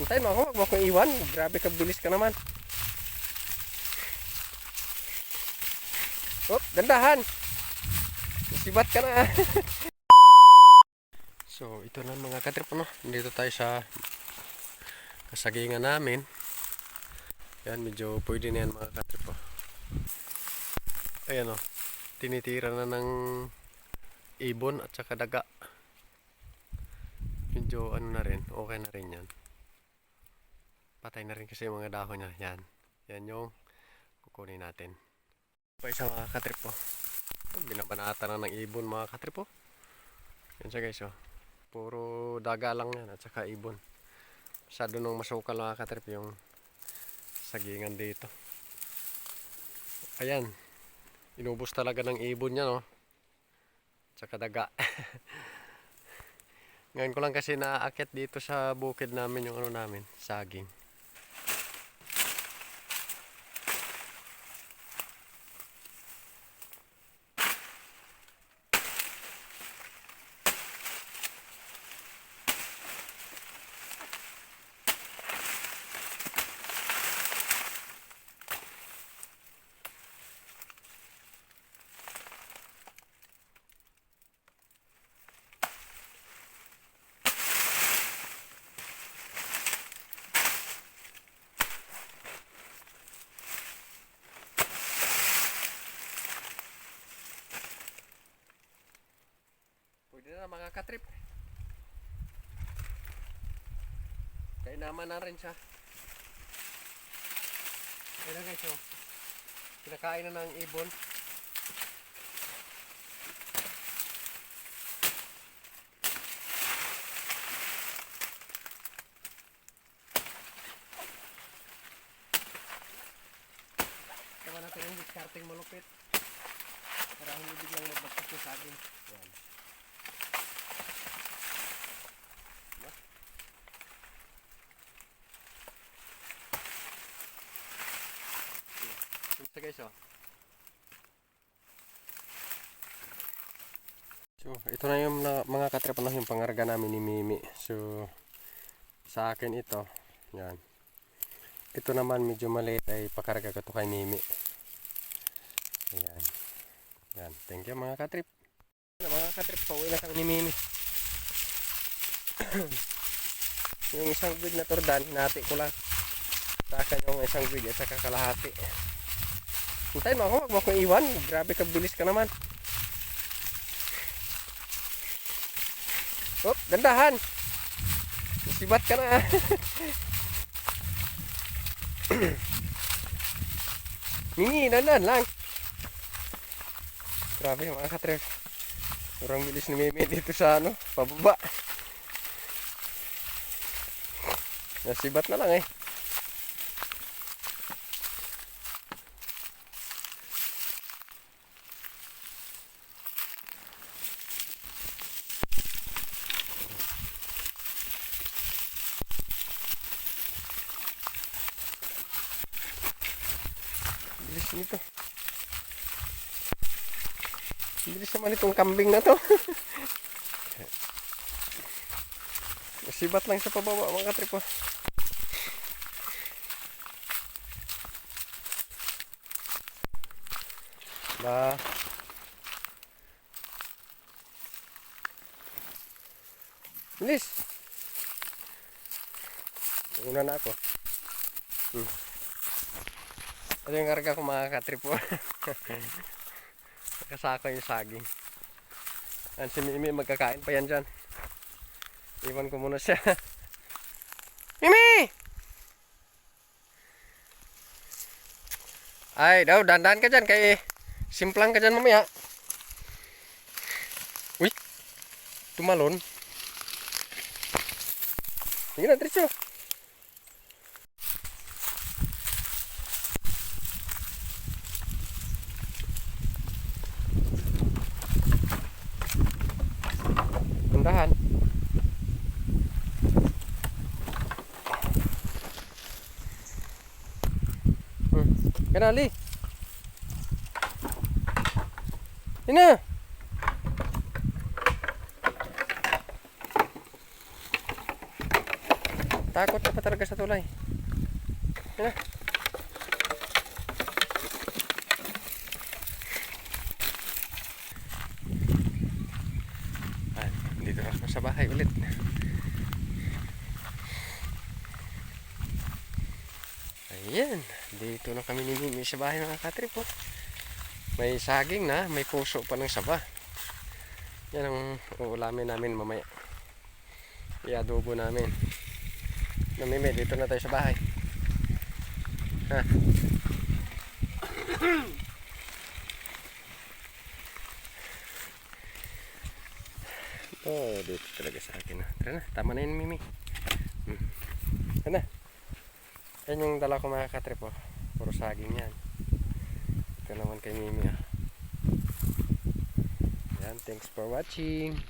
Hintayin mo ako, wag mo akong iwan. Grabe ka, bilis ka naman. Oh, dandahan. Sibat ka na. So, ito na mga katrip, no? Dito tayo sa kasagingan namin. Yan, medyo pwede na yan mga katrip, oh. Ayan, oh. Tinitira na ng ibon at saka daga. Medyo ano na rin, okay na rin yan. Patay na rin kasi yung mga dahon niya. Yan. Yan yung kukunin natin. Pa isa mga katrip, oh. Binabanata na ng ibon mga katrip, oh. Yan siya guys, oh. Puro daga lang yan at saka ibon. Masyado nung masukal mga katrip yung sagingan dito. Ayan. Inubos talaga ng ibon niya, no. At saka daga. Ngayon ko lang kasi naaakyat dito sa bukid namin yung ano namin, saging. Pwede na mga katrip. Kaya naman na rin siya. Kaya na guys, oh. Kinakain na ng ibon. Tama natin yung discarding malupit. Para hindi biglang magbagsak yung saging. Yan. Ito guys, oh. So, ito na yung mga katrip na yung pangarga namin ni Mimi. So, sa akin ito, yan. Ito naman medyo maliit ay pakarga ko to kay Mimi. Ayan. Yan. Thank you mga katrip. Mga katrip, pauwi na kami ni Mimi. Yung isang big na tordan, hinati ko lang. Sa akin yung isang big at saka kalahati. Hintayin mo ako, wag mo akong iwan. Grabe ka, bilis ka naman. Oh, dandahan. Sibat ka na. Mimi, dandan lang. Grabe mga katrip. Kurang bilis ni Mimi dito sa ano, pababa. Nasibat na lang eh. Bilis nito. Bilis naman itong kambing na to. Sibat lang sa pababa mga katrip, oh. Ba. Bilis. Una na ako. Ito yung karga ko mga katrip, oh. Nakasako yung saging. Yan si Mimi, magkakain pa yan dyan. Iwan ko muna siya. Mimi! Ay, daw, dandan ka dyan kay simplang ka dyan mamaya. Uy, tumalon. Sige na, diretso. Dandahan. Kenali. Ini. Takot ka pa talaga sa tulay. Yan na. Dito na ako sa bahay ulit. Ayan, dito na kami ni Mimi sa bahay mga katrip po. May saging na, may puso pa ng saba. Yan ang uulamin namin mamaya. I-adobo namin. Na Mimi, dito na tayo sa bahay. Ha? Oh, dito talaga sa akin. Tara na, tama na yun Mimi. Tara na. Yan yung dala ko mga katrip po. Puro saging yan. Ito naman kay Mimi ah. Yan, thanks for watching.